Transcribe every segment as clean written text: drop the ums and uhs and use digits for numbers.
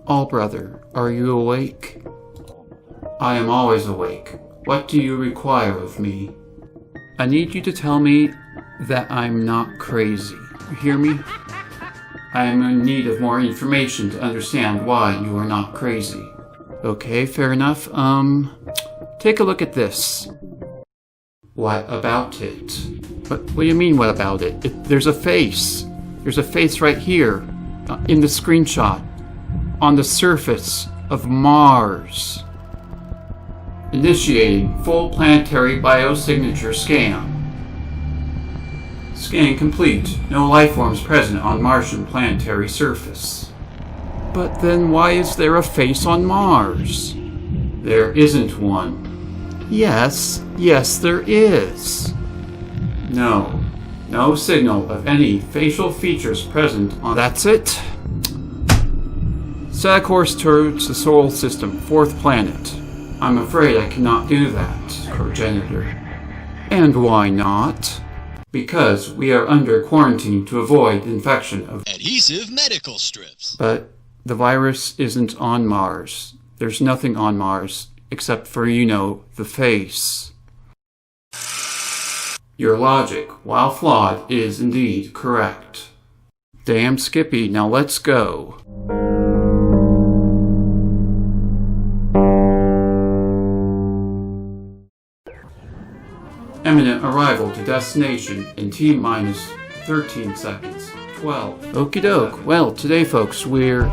Allbrother, are you awake? I am always awake. What do you require of me? I need you to tell me that I'm not crazy. You hear me? I am in need of more information to understand why you are not crazy. Okay, fair enough. Take a look at this. What about it? What do you mean, what about it? There's a face. There's a face right here, in the screenshot, on the surface of Mars. Initiating full planetary biosignature scan. Scan complete. No life forms present on Martian planetary surface. But then why is there a face on Mars? There isn't one. Yes, there is. No signal of any facial features present on... That's it? Set a course towards the solar system, 4th planet. I'm afraid I cannot do that, progenitor. And why not? Because we are under quarantine to avoid infection of adhesive medical strips. But the virus isn't on Mars. There's nothing on Mars except for, the face. Your logic, while flawed, is indeed correct. Damn Skippy, now let's go. Imminent arrival to destination in T-minus 13 seconds. 12. Okie doke. Well, today, folks, we've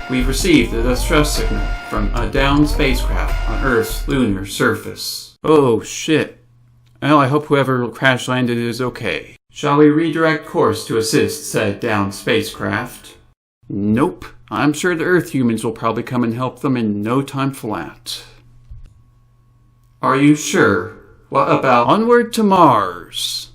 received a distress signal from a downed spacecraft on Earth's lunar surface. Oh, shit. Well, I hope whoever crash landed is okay. Shall we redirect course to assist said downed spacecraft? Nope. I'm sure the Earth humans will probably come and help them in no time flat. Are you sure? What about onward to Mars?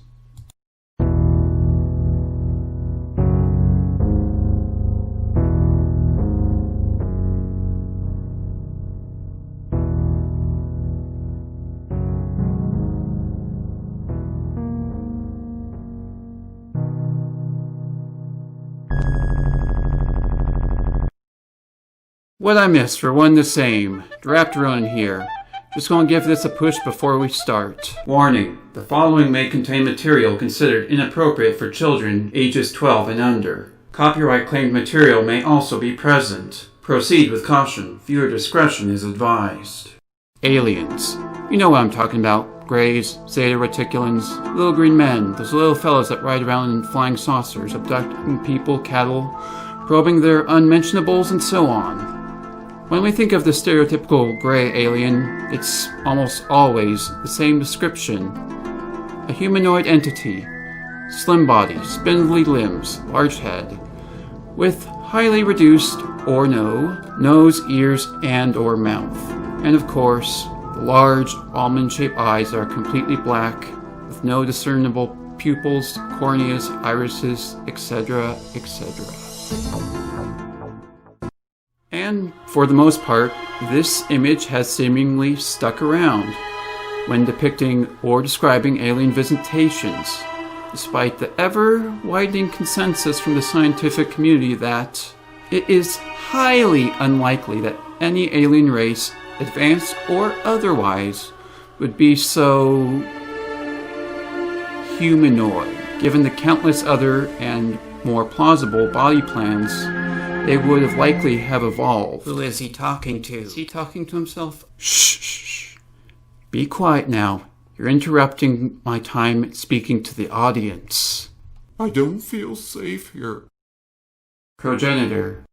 What I missed for one the same. Raptoron here. Just gonna give this a push before we start. Warning, the following may contain material considered inappropriate for children ages 12 and under. Copyright claimed material may also be present. Proceed with caution. Viewer discretion is advised. Aliens. You know what I'm talking about. Greys, Zeta Reticulans, little green men, those little fellows that ride around in flying saucers, abducting people, cattle, probing their unmentionables, and so on. When we think of the stereotypical gray alien, it's almost always the same description. A humanoid entity, slim body, spindly limbs, large head, with highly reduced, or no, nose, ears, and or mouth. And of course, the large, almond-shaped eyes are completely black, with no discernible pupils, corneas, irises, etc., etc. And, for the most part, this image has seemingly stuck around when depicting or describing alien visitations, despite the ever-widening consensus from the scientific community that it is highly unlikely that any alien race, advanced or otherwise, would be so humanoid, given the countless other and more plausible body plans they would have likely have evolved. Who is he talking to? Is he talking to himself? Shh. Be quiet now. You're interrupting my time speaking to the audience. I don't feel safe here. Progenitor.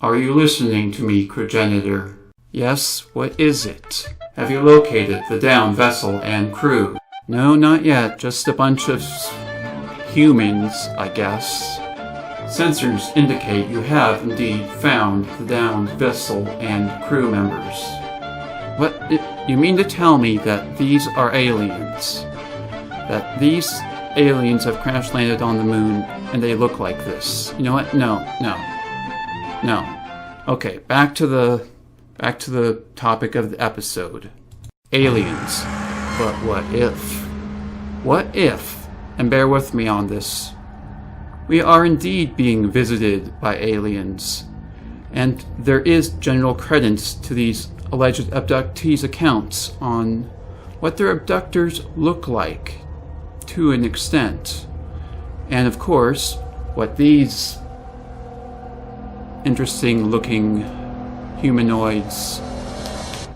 Are you listening to me, Progenitor? Yes, what is it? Have you located the downed vessel and crew? No, not yet. Just a bunch of humans, I guess. Sensors indicate you have indeed found the downed vessel and crew members. What? You mean to tell me that these are aliens? That these aliens have crash landed on the moon and they look like this? You know what? No. Okay, back to the topic of the episode. Aliens. But what if? What if? And bear with me on this. We are indeed being visited by aliens, and there is general credence to these alleged abductees' accounts on what their abductors look like, to an extent. And of course, what these interesting looking humanoids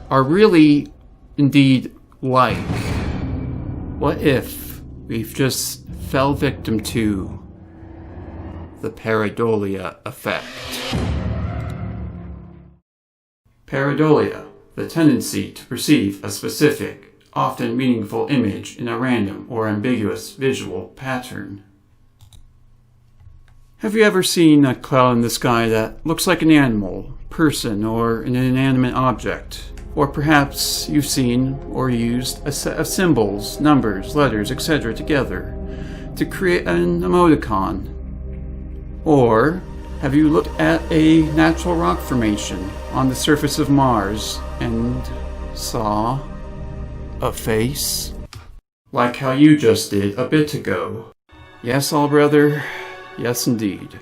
are really indeed like. What if we've just fell victim to the Pareidolia effect? Pareidolia, the tendency to perceive a specific, often meaningful image in a random or ambiguous visual pattern. Have you ever seen a cloud in the sky that looks like an animal, person, or an inanimate object? Or perhaps you've seen or used a set of symbols, numbers, letters, etc. together to create an emoticon? Or have you looked at a natural rock formation on the surface of Mars and saw a face? Like how you just did a bit ago. Yes, all brother. Yes, indeed.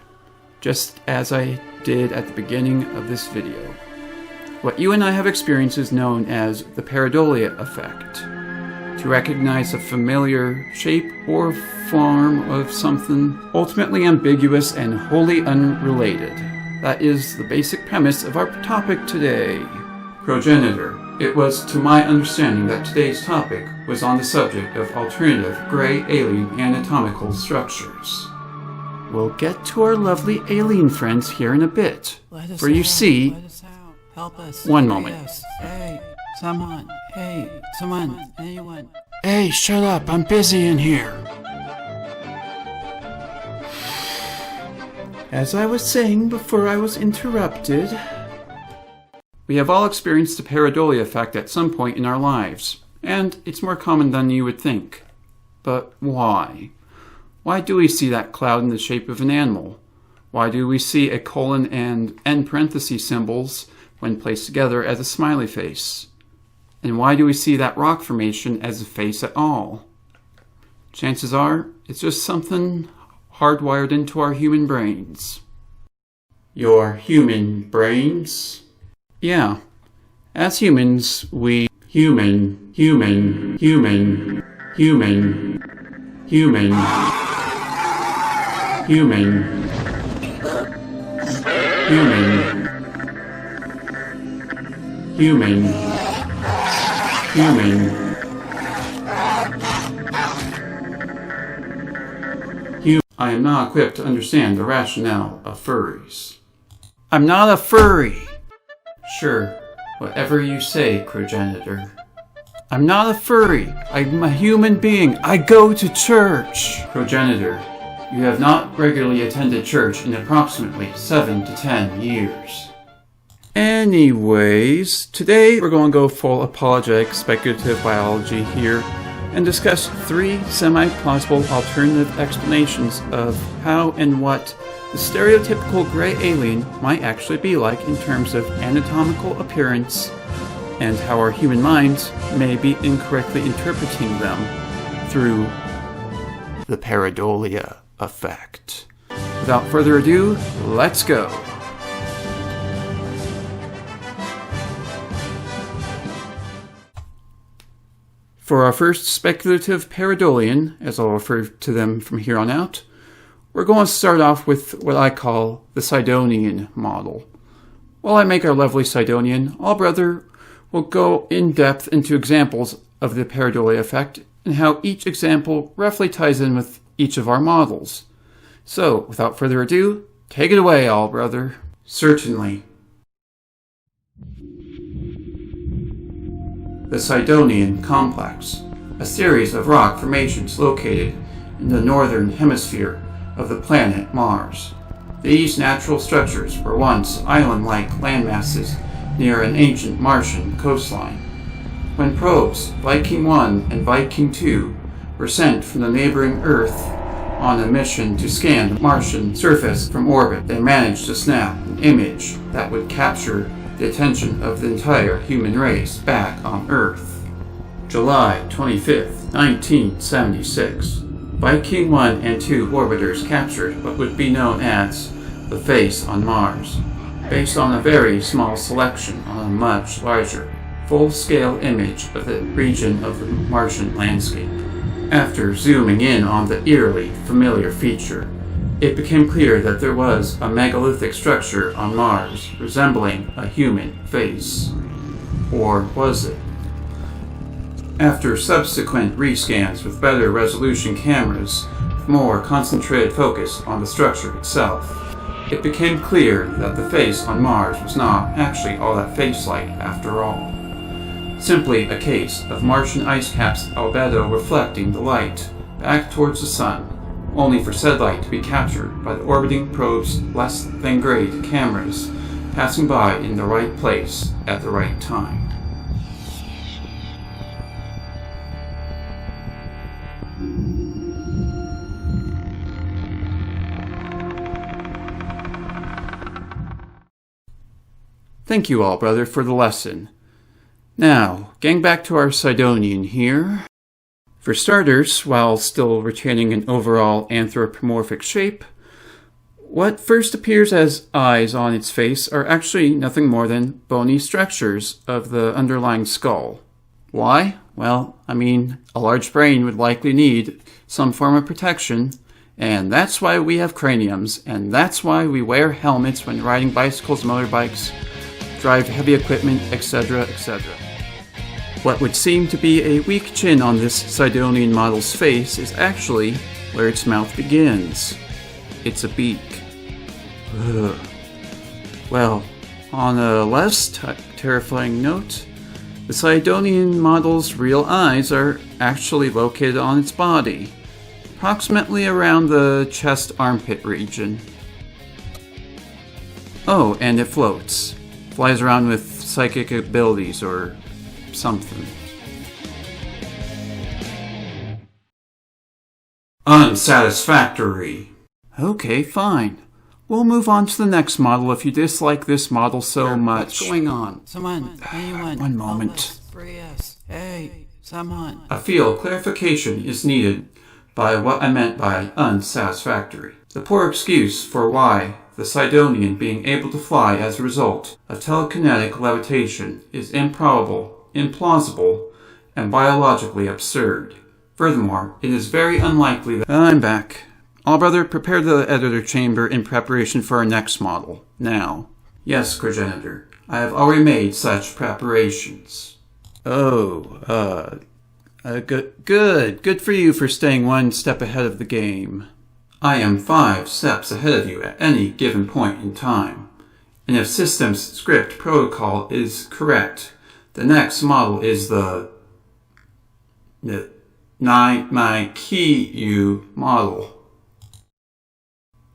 Just as I did at the beginning of this video. What you and I have experienced is known as the Pareidolia effect. To recognize a familiar shape or form of something ultimately ambiguous and wholly unrelated. That is the basic premise of our topic today. Progenitor. It was to my understanding that today's topic was on the subject of alternative gray alien anatomical structures. We'll get to our lovely alien friends here in a bit. For you see, help us. One moment. Hey, someone. Hey, someone. Anyone. Hey, shut up. I'm busy in here. As I was saying before I was interrupted, we have all experienced the Pareidolia effect at some point in our lives, and it's more common than you would think. But why? Why do we see that cloud in the shape of an animal? Why do we see a colon and end parenthesis symbols when placed together as a smiley face? And why do we see that rock formation as a face at all? Chances are, it's just something hardwired into our human brains. Your human brains? Yeah. As humans, we human, human, human, human, human, human, human, I am not equipped to understand the rationale of furries. I'm not a furry! Sure, whatever you say, progenitor. I'm not a furry. I'm a human being. I go to church. Progenitor, you have not regularly attended church in approximately 7 to 10 years. Anyways, today we're going to go full apologetic speculative biology here and discuss 3 semi-plausible alternative explanations of how and what the stereotypical gray alien might actually be like in terms of anatomical appearance, and how our human minds may be incorrectly interpreting them through the Pareidolia effect. Without further ado, let's go! For our first speculative Pareidolian, as I'll refer to them from here on out, we're going to start off with what I call the Sidonian model. While I make our lovely Sidonian, all brother will go in depth into examples of the Pareidolia effect and how each example roughly ties in with each of our models. So, without further ado, take it away, all brother. Certainly. The Sidonian Complex, a series of rock formations located in the northern hemisphere of the planet Mars. These natural structures were once island-like landmasses near an ancient Martian coastline. When probes Viking 1 and Viking 2 were sent from the neighboring Earth on a mission to scan the Martian surface from orbit, they managed to snap an image that would capture the attention of the entire human race back on Earth. July 25th, 1976. Viking 1 and 2 orbiters captured what would be known as the face on Mars, based on a very small selection on a much larger, full-scale image of the region of the Martian landscape. After zooming in on the eerily familiar feature, it became clear that there was a megalithic structure on Mars resembling a human face. Or was it? After subsequent rescans with better resolution cameras, with more concentrated focus on the structure itself, it became clear that the face on Mars was not actually all that face-like after all. Simply a case of Martian ice caps' albedo reflecting the light back towards the sun, only for said light to be captured by the orbiting probe's less-than-grade cameras passing by in the right place at the right time. Thank you all, brother, for the lesson. Now, getting back to our Sidonian here. For starters, while still retaining an overall anthropomorphic shape, what first appears as eyes on its face are actually nothing more than bony structures of the underlying skull. Why? Well, a large brain would likely need some form of protection, and that's why we have craniums, and that's why we wear helmets when riding bicycles, motorbikes, drive heavy equipment, etc., etc. What would seem to be a weak chin on this Sidonian model's face is actually where its mouth begins. It's a beak. Ugh. Well, on a less terrifying note, the Sidonian model's real eyes are actually located on its body, approximately around the chest-armpit region. Oh, and it floats. Flies around with psychic abilities or something. Unsatisfactory. Okay, fine. We'll move on to the next model if you dislike this model so much. What's going on? Someone, anyone. One moment. Help us. Free us. Hey, someone. I feel clarification is needed by what I meant by unsatisfactory. The poor excuse for why the Sidonian being able to fly as a result of telekinetic levitation is improbable, implausible, and biologically absurd. Furthermore, it is very unlikely that... I'm back. Allbrother, prepare the editor chamber in preparation for our next model. Now. Yes, progenitor. I have already made such preparations. Good for you for staying one step ahead of the game. I am 5 steps ahead of you at any given point in time. And if system's script protocol is correct, the next model is the Mimikyu model.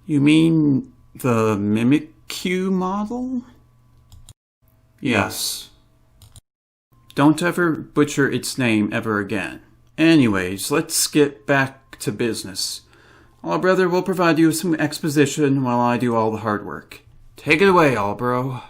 You mean the Mimikyu model? Yes. Don't ever butcher its name ever again. Anyways, let's get back to business. Allbrother will provide you with some exposition while I do all the hard work. Take it away, Allbro.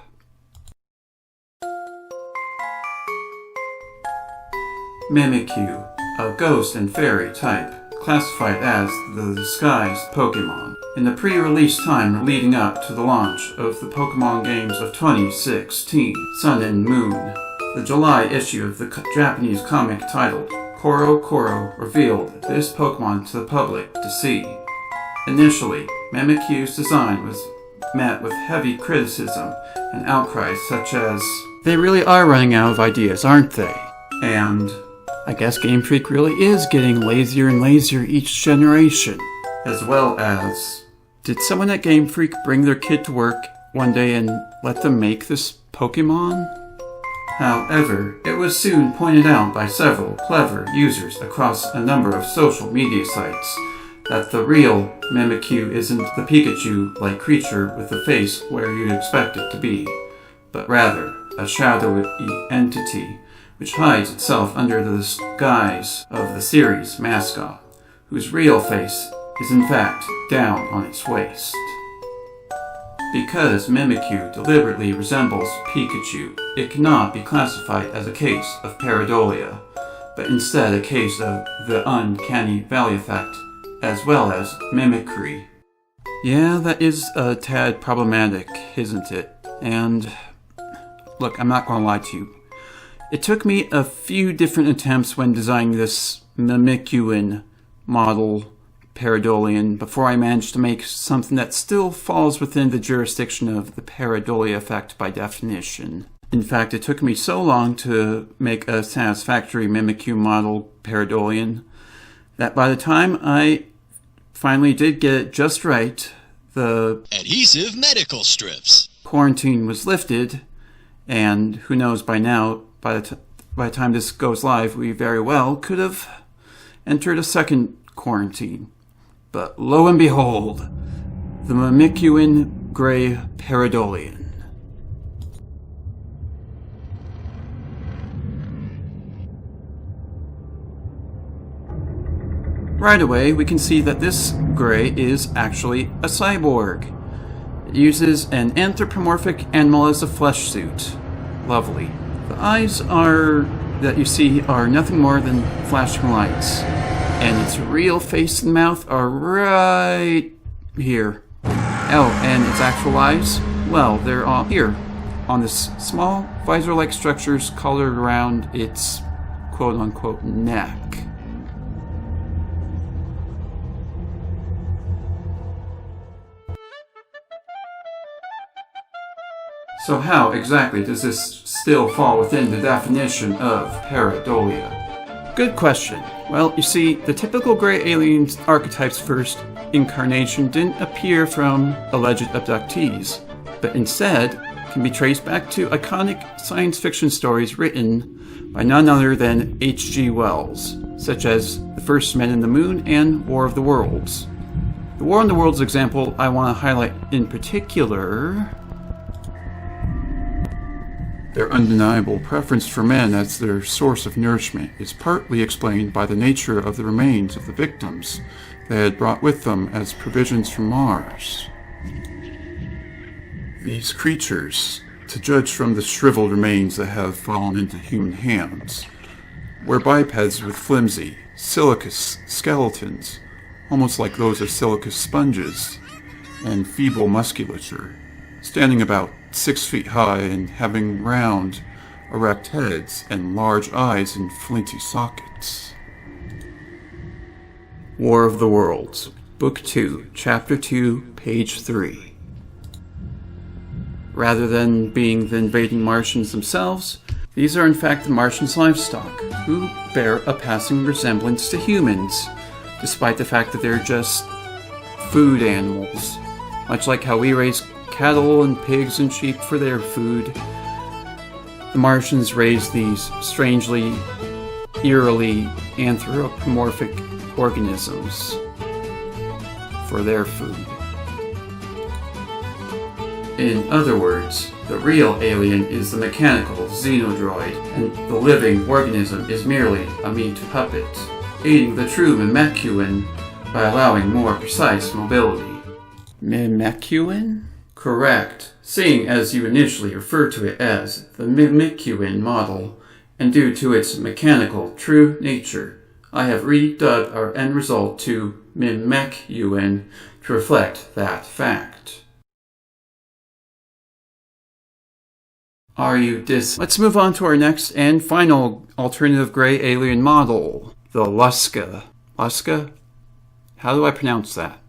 Mimikyu, a ghost and fairy type, classified as the disguised Pokemon. In the pre-release time leading up to the launch of the Pokemon games of 2016, Sun and Moon, the July issue of the Japanese comic titled Koro Koro revealed this Pokemon to the public to see. Initially, Mimikyu's design was met with heavy criticism and outcries such as, "They really are running out of ideas, aren't they?" And, "I guess Game Freak really is getting lazier and lazier each generation." As well as, "Did someone at Game Freak bring their kid to work one day and let them make this Pokemon?" However, it was soon pointed out by several clever users across a number of social media sites that the real Mimikyu isn't the Pikachu-like creature with the face where you'd expect it to be, but rather a shadowy entity which hides itself under the disguise of the series mascot, whose real face is in fact down on its waist. Because Mimikyu deliberately resembles Pikachu, it cannot be classified as a case of Pareidolia, but instead a case of the uncanny valley effect as well as mimicry. Yeah, that is a tad problematic, isn't it? And look, I'm not going to lie to you. It took me a few different attempts when designing this Mimicuan model Pareidolian before I managed to make something that still falls within the jurisdiction of the Pareidolia effect by definition. In fact, it took me so long to make a satisfactory Mimicue model Pareidolian that by the time I finally did get it just right, the Adhesive medical strips. quarantine was lifted, and who knows by now, by the time this goes live, we very well could have entered a second quarantine. But lo and behold, the Mimicuan Gray Pareidolian. Right away, we can see that this Gray is actually a cyborg. It uses an anthropomorphic animal as a flesh suit. Lovely. The eyes that you see are nothing more than flashing lights. And its real face and mouth are right here. Oh, and its actual eyes? Well, they're all here, on this small visor-like structures colored around its quote-unquote neck. So how exactly does this still fall within the definition of pareidolia? Good question. Well, you see, the typical gray alien archetype's first incarnation didn't appear from alleged abductees, but instead can be traced back to iconic science fiction stories written by none other than H.G. Wells, such as The First Men in the Moon and War of the Worlds. The War of the Worlds example I want to highlight in particular. Their undeniable preference for men as their source of nourishment is partly explained by the nature of the remains of the victims they had brought with them as provisions from Mars. These creatures, to judge from the shriveled remains that have fallen into human hands, were bipeds with flimsy, silicous skeletons, almost like those of silicous sponges, and feeble musculature, standing about 6 feet high and having round, erect heads and large eyes in flinty sockets. War of the Worlds, Book 2, Chapter 2, Page 3. Rather than being the invading Martians themselves, these are in fact the Martians' livestock, who bear a passing resemblance to humans, despite the fact that they're just food animals, much like how we raise cattle and pigs and sheep for their food. The Martians raise these strangely, eerily anthropomorphic organisms for their food. In other words, the real alien is the mechanical xenodroid, and the living organism is merely a meat puppet, aiding the true Mimicuan by allowing more precise mobility. Mimicuan? Correct, seeing as you initially referred to it as the Mimicuan model, and due to its mechanical true nature, I have redubbed our end result to Mimicuan to reflect that fact. Are you Let's move on to our next and final alternative gray alien model, the Luska. Luska? How do I pronounce that?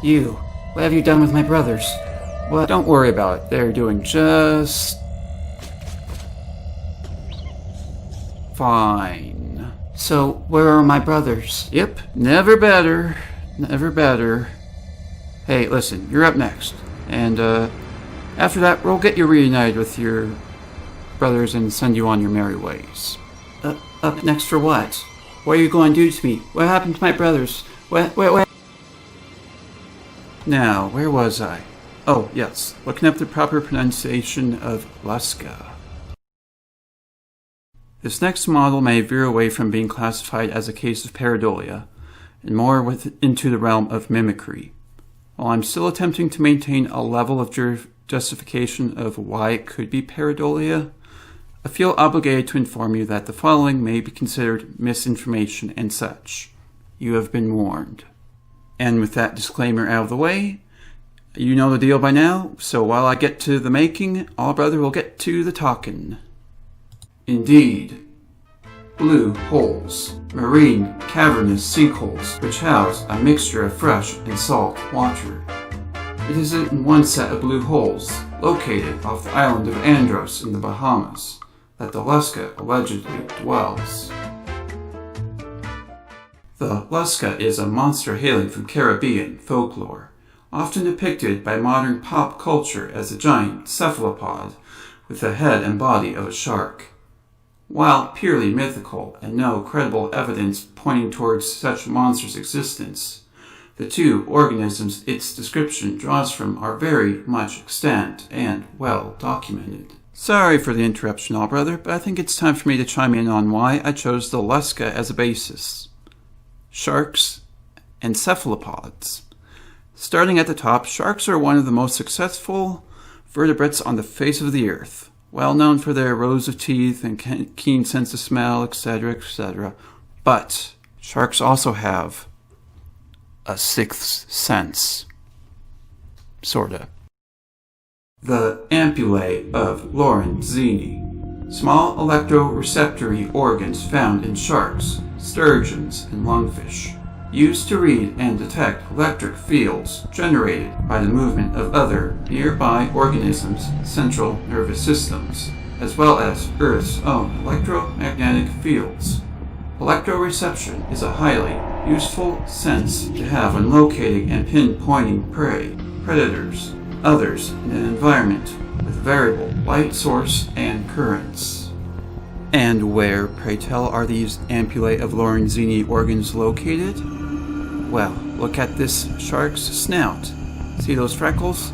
You, what have you done with my brothers? Well, don't worry about it. They're doing just fine. So, where are my brothers? Yep, never better. Never better. Hey, listen, you're up next. And, after that, we'll get you reunited with your brothers and send you on your merry ways. Up next for what? What are you going to do to me? What happened to my brothers? What? Now, where was I? Oh, yes, looking up the proper pronunciation of Luska. This next model may veer away from being classified as a case of pareidolia, and more into the realm of mimicry. While I'm still attempting to maintain a level of justification of why it could be pareidolia, I feel obligated to inform you that the following may be considered misinformation and such. You have been warned. And with that disclaimer out of the way, you know the deal by now, so while I get to the making, all brother will get to the talking. Indeed, blue holes, marine cavernous sinkholes which house a mixture of fresh and salt water. It is in one set of blue holes, located off the island of Andros in the Bahamas, that the Luska allegedly dwells. The Luska is a monster hailing from Caribbean folklore, often depicted by modern pop culture as a giant cephalopod with the head and body of a shark. While purely mythical and no credible evidence pointing towards such a monster's existence, the two organisms its description draws from are very much extant and well documented. Sorry for the interruption, all brother, but I think it's time for me to chime in on why I chose the Luska as a basis. Sharks and cephalopods. Starting at the top, sharks are one of the most successful vertebrates on the face of the earth, well known for their rows of teeth and keen sense of smell, etc., etc. But sharks also have a sixth sense. Sorta. The ampullae of Lorenzini, small electroreceptory organs found in sharks, sturgeons, and lungfish, used to read and detect electric fields generated by the movement of other nearby organisms' central nervous systems, as well as Earth's own electromagnetic fields. Electroreception is a highly useful sense to have when locating and pinpointing prey, predators, others in an environment with variable light source and currents. And where, pray tell, are these ampullae of Lorenzini organs located? Well, look at this shark's snout. See those freckles?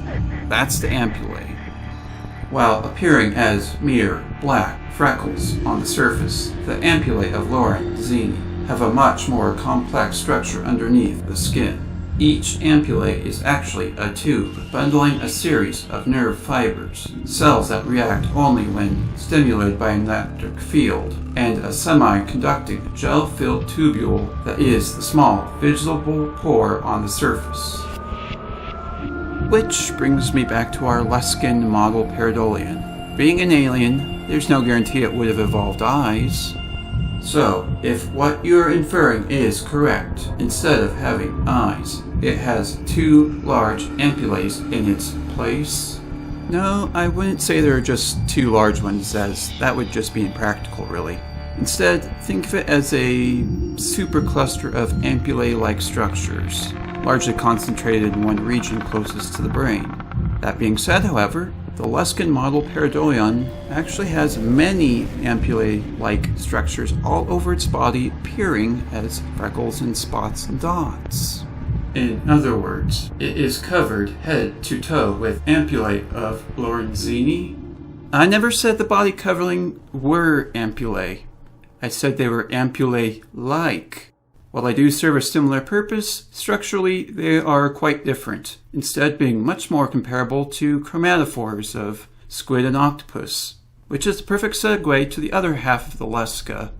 That's the ampullae. While appearing as mere black freckles on the surface, the ampullae of Lorenzini have a much more complex structure underneath the skin. Each ampullae is actually a tube bundling a series of nerve fibers, cells that react only when stimulated by an electric field, and a semi-conducting gel-filled tubule that is the small visible pore on the surface. Which brings me back to our Luskin model Pareidolian. Being an alien, there's no guarantee it would have evolved eyes. So, if what you're inferring is correct, instead of having eyes, it has two large ampullae in its place? No, I wouldn't say there are just two large ones, as that would just be impractical, really. Instead, think of it as a supercluster of ampullae-like structures, largely concentrated in one region closest to the brain. That being said, however, the Luskin model Pareidolian actually has many ampullae-like structures all over its body, appearing as freckles and spots and dots. In other words, it is covered head to toe with ampullae of Lorenzini. I never said the body covering were ampullae. I said they were ampullae-like. While they do serve a similar purpose, structurally they are quite different, instead being much more comparable to chromatophores of squid and octopus, which is the perfect segue to the other half of the Luska.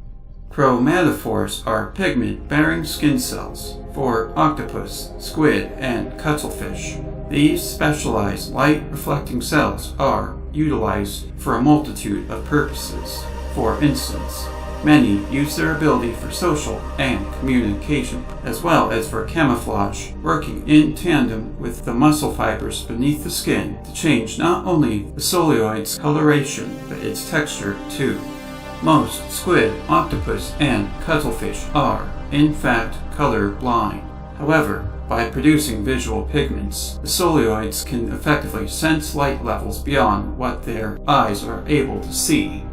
Chromatophores are pigment-bearing skin cells for octopus, squid, and cuttlefish. These specialized light-reflecting cells are utilized for a multitude of purposes. For instance, many use their ability for social and communication, as well as for camouflage, working in tandem with the muscle fibers beneath the skin to change not only the celluloid's coloration, but its texture too. Most squid, octopus, and cuttlefish are, in fact, color blind. However, by producing visual pigments, the celluloids can effectively sense light levels beyond what their eyes are able to see.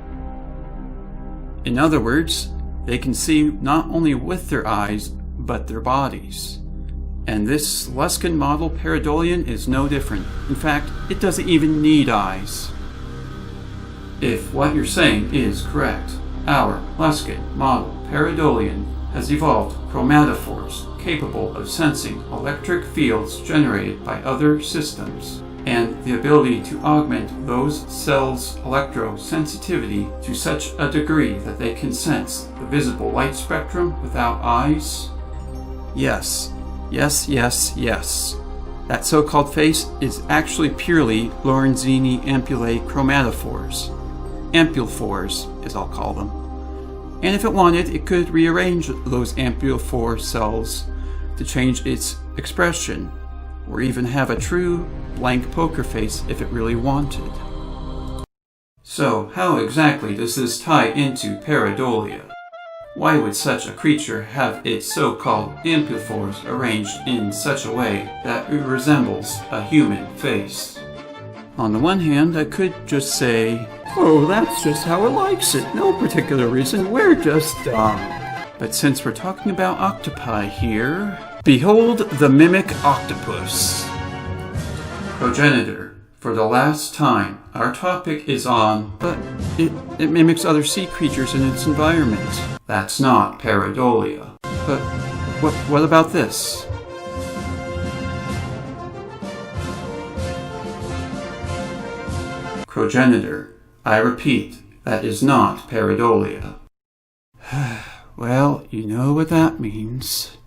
In other words, they can see not only with their eyes, but their bodies. And this Luskin model Pareidolian is no different. In fact, it doesn't even need eyes. If what you're saying is correct, our Luskin model Pareidolian has evolved chromatophores capable of sensing electric fields generated by other systems, and the ability to augment those cells' electrosensitivity to such a degree that they can sense the visible light spectrum without eyes? Yes. Yes, yes, yes. That so-called face is actually purely Lorenzini ampullae chromatophores. Ampulphores, as I'll call them. And if it wanted, it could rearrange those ampulphore cells to change its expression, or even have a true blank poker face if it really wanted. So, how exactly does this tie into Pareidolia? Why would such a creature have its so-called ampulphores arranged in such a way that it resembles a human face? On the one hand, I could just say, "Oh, that's just how it likes it. No particular reason. We're just dumb." But since we're talking about octopi here, behold the mimic octopus. Progenitor. For the last time, our topic is on, but it mimics other sea creatures in its environment. That's not Pareidolia. But what about this? Progenitor. I repeat, that is not Pareidolia. Well, you know what that means.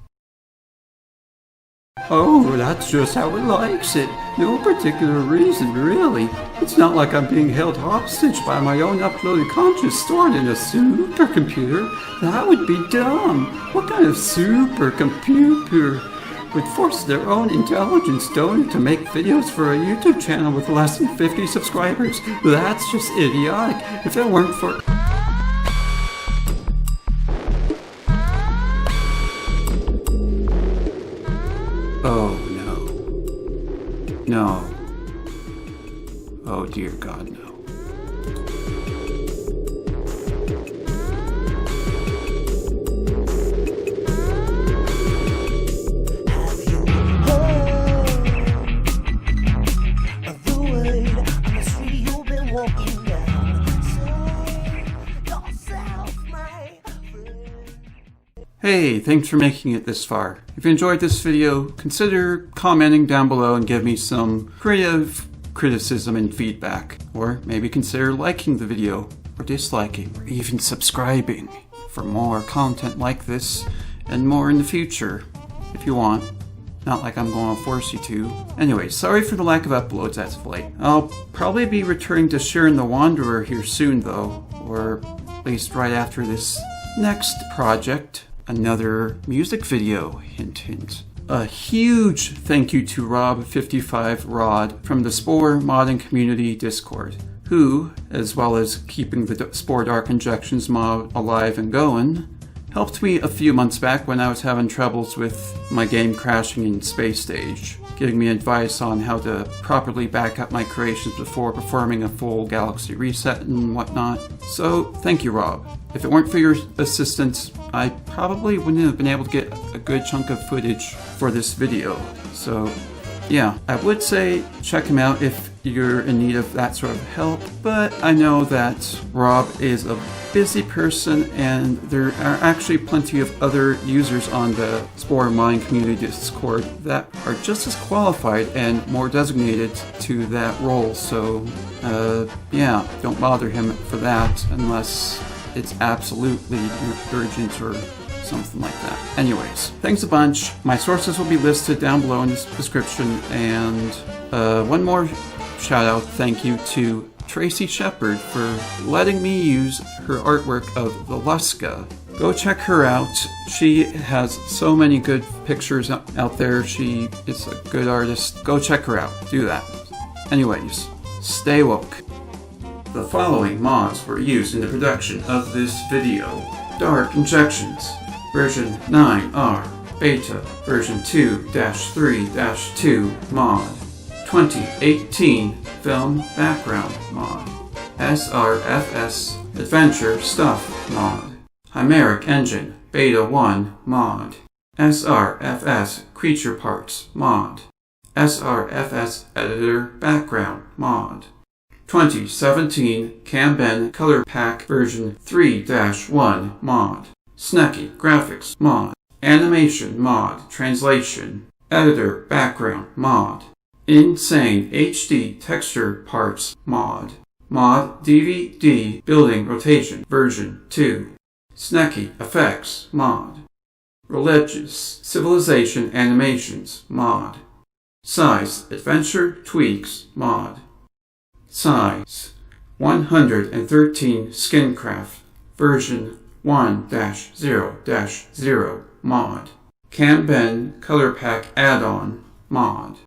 Oh, that's just how it likes it. No particular reason, really. It's not like I'm being held hostage by my own uploaded conscious stored in a supercomputer. That would be dumb. What kind of supercomputer would force their own intelligence donor to make videos for a YouTube channel with less than 50 subscribers? That's just idiotic. If it weren't for... Oh, no. No. Oh, dear God, no. Hey, thanks for making it this far. If you enjoyed this video, consider commenting down below and give me some creative criticism and feedback. Or maybe consider liking the video, or disliking, or even subscribing for more content like this and more in the future, if you want. Not like I'm going to force you to. Anyway, sorry for the lack of uploads as of late. I'll probably be returning to Sharon the Wanderer here soon though, or at least right after this next project. Another music video, hint hint. A huge thank you to Rob55Rod from the SPORE modding community Discord, who, as well as keeping the SPORE Dark Injections mod alive and going, helped me a few months back when I was having troubles with my game crashing in Space Stage, giving me advice on how to properly back up my creations before performing a full galaxy reset and whatnot. So, thank you, Rob. If it weren't for your assistance, I probably wouldn't have been able to get a good chunk of footage for this video. So, yeah, I would say check him out if you're in need of that sort of help, but I know that Rob is a busy person and there are actually plenty of other users on the SPORE modding community Discord that are just as qualified and more designated to that role, so yeah, don't bother him for that unless it's absolutely urgent or something like that. Anyways, thanks a bunch. My sources will be listed down below in the description, and one more shout out thank you to Tracy Shepard for letting me use her artwork of the Luska. Go check her out. She has so many good pictures out there. She is a good artist. Go check her out. Do that. Anyways, stay woke. The following mods were used in the production of this video. Dark Injections, version 9R, beta, version 2-3-2 mod. 2018 Film Background mod. SRFS Adventure Stuff mod. Chimeric Engine Beta 1 mod. SRFS Creature Parts mod. SRFS Editor Background mod. 2017 Kanban Color Pack version 3-1 mod. Snacky Graphics mod. Animation mod. Translation. Editor Background mod. Insane HD Texture Parts mod. Mod DVD Building Rotation version 2. Snacky Effects mod. Religious Civilization Animations mod. Size Adventure Tweaks mod. Size 113 Skincraft version 1-0-0 mod. Kanban Color Pack Add-on mod.